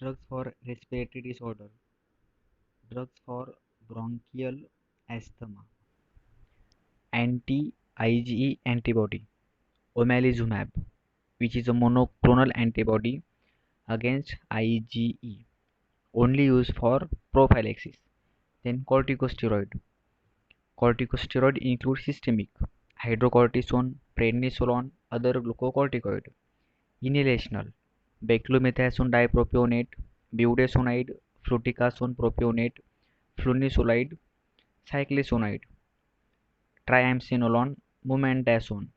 Drugs for respiratory disorder, drugs for bronchial asthma, anti-IgE antibody, omalizumab, which is a monoclonal antibody against IgE, only used for prophylaxis. Then corticosteroid. Corticosteroid include systemic, hydrocortisone, prednisolone, other glucocorticoid. Inhalational, beclomethasone dipropionate, budesonide, fluticasone propionate, flunisolide, cyclisonide, triamcinolone, mometasone.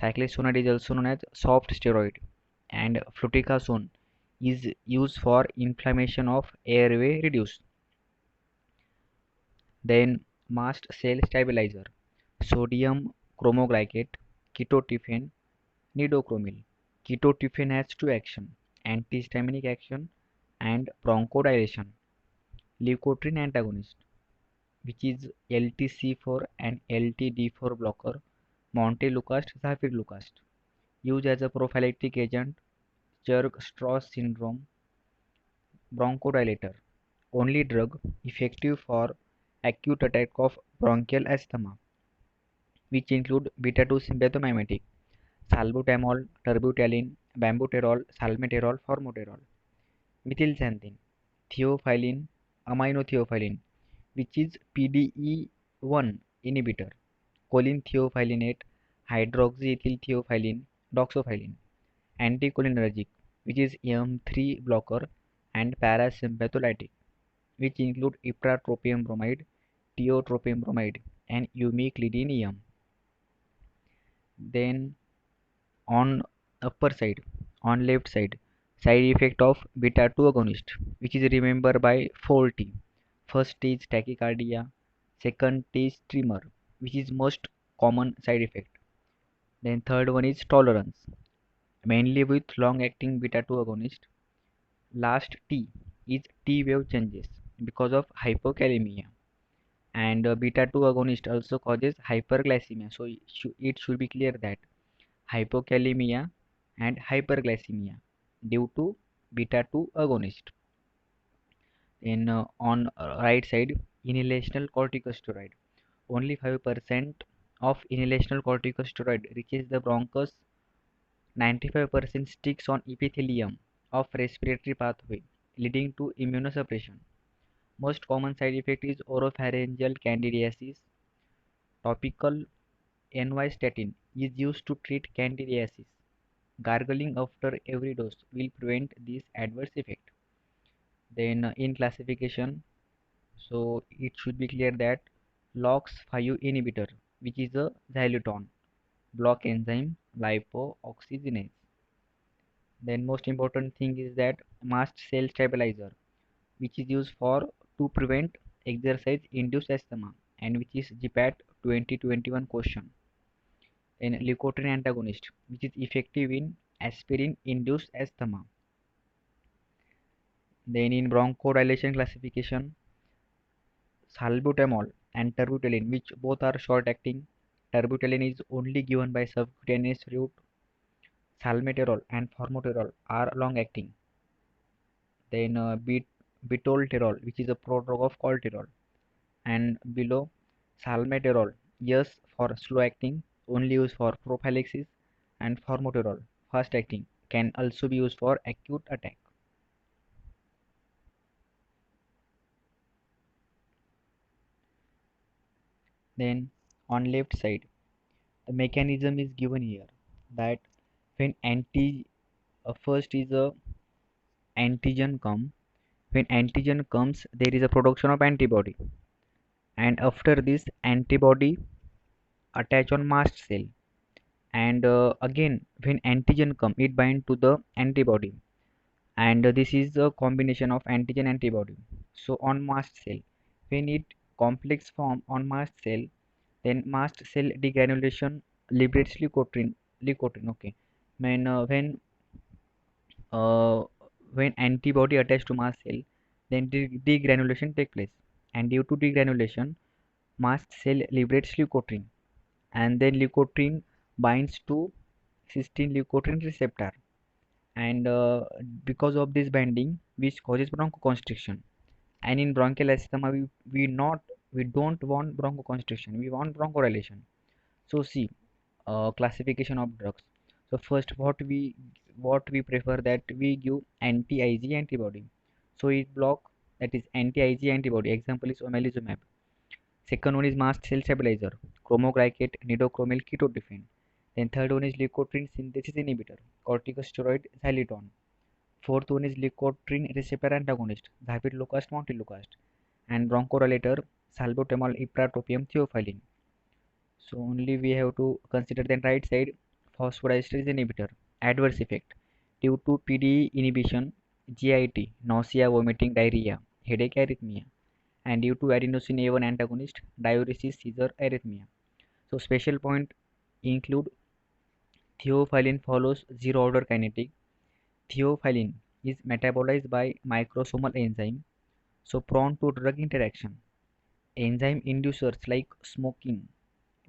Cyclisonide is also known as soft steroid, and fluticasone is used for inflammation of airway reduce. Then mast cell stabilizer, sodium chromoglycate, ketotifen, nidocromil. Ketotifen has two actions: antihistaminic action and bronchodilation. Leukotriene antagonist, which is LTC4 and LTD4 blocker, montelukast, zafirlukast, used as a prophylactic agent, Churg-Strauss syndrome, bronchodilator, only drug effective for acute attack of bronchial asthma, which include beta-2 sympathomimetic, salbutamol, terbutaline, bambuterol, salmeterol, formoterol. Methylxanthine, theophylline, aminotheophylline, which is PDE1 inhibitor, choline theophyllinate, hydroxyethyl theophylline, doxophylline, anticholinergic, which is M3 blocker, and parasympatholytic, which include ipratropium bromide, tiotropium bromide, and umeclidinium. Then on upper side, on left side effect of beta 2 agonist, which is remembered by 4T. First is tachycardia, second is tremor, which is most common side effect. Then third one is tolerance, mainly with long acting beta 2 agonist. Last T is T wave changes because of hypokalemia, and beta 2 agonist also causes hyperglycemia, so it should be clear that hypokalemia and hyperglycemia due to beta 2 agonist. In on right side, inhalational corticosteroid, only 5% of inhalational corticosteroid reaches the bronchus. 95% sticks on epithelium of respiratory pathway, leading to immunosuppression. Most common side effect is oropharyngeal candidiasis. Topical nystatin is used to treat candidiasis. Gargling after every dose will prevent this adverse effect. Then in classification, so it should be clear that LOX5 inhibitor, which is a xylitol, block enzyme lipooxygenase. Then most important thing is that mast cell stabilizer, which is used for to prevent exercise induced asthma, and which is GPAT 2021 question. Then leukotriene antagonist, which is effective in aspirin induced asthma. Then in bronchodilation classification, salbutamol and terbutaline, which both are short acting. Terbutaline is only given by subcutaneous route. Salmeterol and formoterol are long acting. Then bitolterol, which is a prodrug of colterol, and below salmeterol, yes, for slow acting, only used for prophylaxis, and formoterol, fast acting, can also be used for acute attack. Then on left side, the mechanism is given here, that when first is a antigen come, when antigen comes there is a production of antibody, and after this antibody attach on mast cell, and again when antigen come it bind to the antibody, and this is a combination of antigen antibody. So on mast cell, when it complex form on mast cell, then mast cell degranulation liberates leukotriene, okay. Uh, when antibody attached to mast cell, then degranulation take place, and due to degranulation mast cell liberates leukotriene, and then leukotriene binds to cysteine leukotriene receptor, and because of this binding which causes bronchoconstriction. And in bronchial asthma we don't want bronchoconstriction, we want bronchodilation. So see, classification of drugs. So first what we prefer that we give anti-Ig antibody. So it block, that is anti-Ig antibody. Example is omalizumab. Second one is mast cell stabilizer, chromoglycate nidochromal ketotifen. Then third one is leukotriene synthesis inhibitor, corticosteroid xylitol. Fourth one is leukotriene receptor antagonist, zafirlukast montelukast. And bronchodilator, salbutamol ipratropium theophylline. So only we have to consider the right side, phosphodiesterase inhibitor. Adverse effect due to PDE inhibition, GIT, nausea, vomiting, diarrhea, headache, arrhythmia, and due to adenosine A1 antagonist, diuresis, seizure, arrhythmia. So special point include theophylline follows zero order kinetic. Theophylline is metabolized by microsomal enzyme, so prone to drug interaction. Enzyme inducers like smoking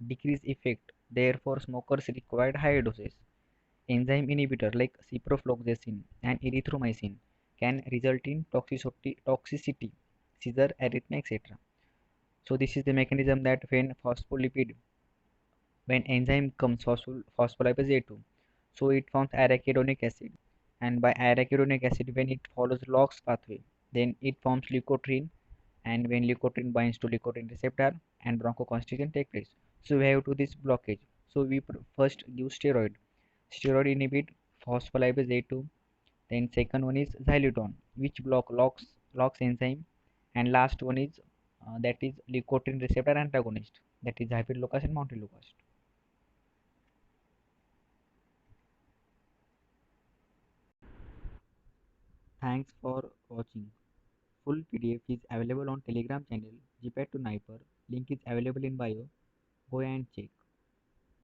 decrease effect, therefore smokers required higher doses. Enzyme inhibitor like ciprofloxacin and erythromycin can result in toxicity, seizure, arrhythmia, etc. So this is the mechanism that when enzyme comes phospholipase A2, so it forms arachidonic acid, and by arachidonic acid when it follows LOX pathway, then it forms leukotriene, and when leukotriene binds to leukotriene receptor and bronchoconstriction take place. So we have to this blockage. So we first give steroid. Steroid inhibit phospholipase A2. Then second one is xylitol, which block LOX enzyme, and last one is that is leukotriene receptor antagonist, that is hyperlocus and montelukast. Thanks for watching. Full PDF is available on Telegram channel Gpad to Niper. Link is available in bio. Go and check.